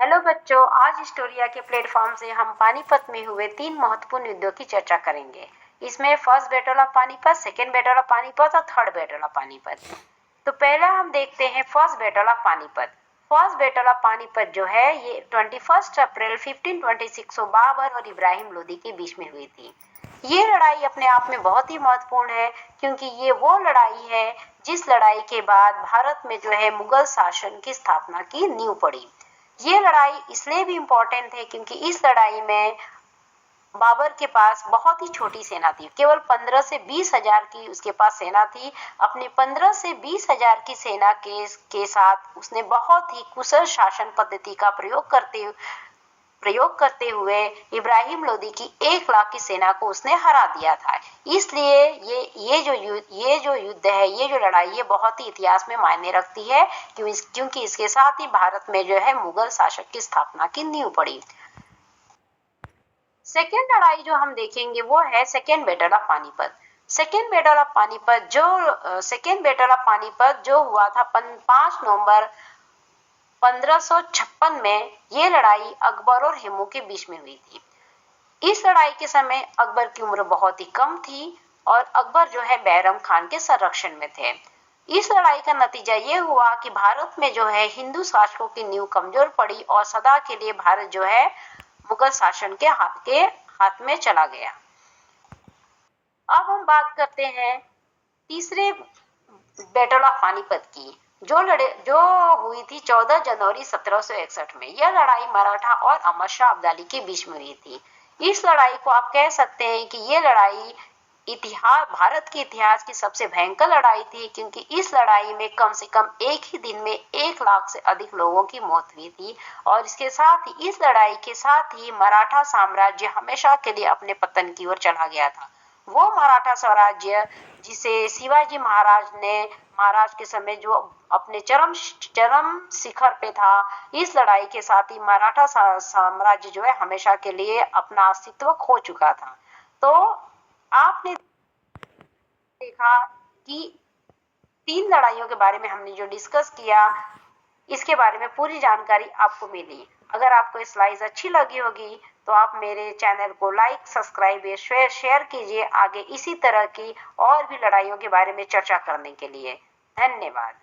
Hello बच्चों, आज Historia के प्लेटफॉर्म से हम पानीपत में हुए 3 महत्वपूर्ण युद्धों की चर्चा करेंगे। इसमें first battle of Panipat, second battle of Panipat और थर्ड बैटल ऑफ पानीपत। तो पहला हम देखते हैं first battle of Panipat. First battle of Panipat जो है ये 21 अप्रैल 1526 को बाबर और इब्राहिम लोदी के बीच में हुई थी। ये लड़ाई अपने आप में बहुत ही महत्वपूर्ण है क्योंकि ये वो लड़ाई है जिस लड़ाई के बाद भारत में जो है मुगल शासन की स्थापना की नींव पड़ी। ये लड़ाई इसलिए भी इम्पोर्टेंट है क्योंकि इस लड़ाई में बाबर के पास बहुत ही छोटी सेना थी, केवल 15 से 20 हजार की उसके पास सेना थी। अपनी 15 से 20 हजार की सेना के साथ उसने बहुत ही कुशल शासन पद्धति का प्रयोग करते हुए इब्राहिम लोदी की 1 लाख की सेना को उसने हरा दिया था। इसलिए ये जो युद्ध है, ये जो लड़ाई है बहुत ही इतिहास में मायने रखती है क्योंकि इसके साथ ही भारत में जो है मुगल शासक की स्थापना की नींव पड़ी। सेकेंड लड़ाई जो हम देखेंगे वो है second battle of Panipat. Second battle of Panipat जो हुआ था 5 नवंबर 1556 में। ये लड़ाई अकबर और हेमू के बीच में हुई थी। इस लड़ाई के समय अकबर की उम्र बहुत ही कम थी और अकबर जो है बैरम खान के संरक्षण में थे। इस लड़ाई का नतीजा ये हुआ कि भारत में जो है हिंदू शासकों की नींव कमजोर पड़ी और सदा के लिए भारत जो है मुगल शासन के हाथ में चला गया। अब हम बात करते हैं तीसरे बैटल ऑफ पानीपत की जो हुई थी 14 जनवरी 1761 में। यह लड़ाई मराठा और अहमद शाह अब्दाली के बीच में हुई थी। इस लड़ाई को आप कह सकते हैं कि यह लड़ाई भारत के इतिहास की सबसे भयंकर लड़ाई थी क्योंकि इस लड़ाई में कम से कम एक ही दिन में 1 लाख से अधिक लोगों की मौत हुई थी। और इसके साथ ही इस लड़ाई के साथ ही मराठा साम्राज्य हमेशा के लिए अपने पतन की ओर चला गया था। वो मराठा स्वराज्य जिसे शिवाजी महाराज के समय जो अपने चरम शिखर पे था, इस लड़ाई के साथ ही मराठा साम्राज्य जो है हमेशा के लिए अपना अस्तित्व खो चुका था। तो आपने देखा कि 3 लड़ाइयों के बारे में हमने जो डिस्कस किया, इसके बारे में पूरी जानकारी आपको मिली। अगर आपको ये स्लाइड्स अच्छी लगी होगी तो आप मेरे चैनल को लाइक, सब्सक्राइब या शेयर कीजिए आगे इसी तरह की और भी लड़ाइयों के बारे में चर्चा करने के लिए। धन्यवाद।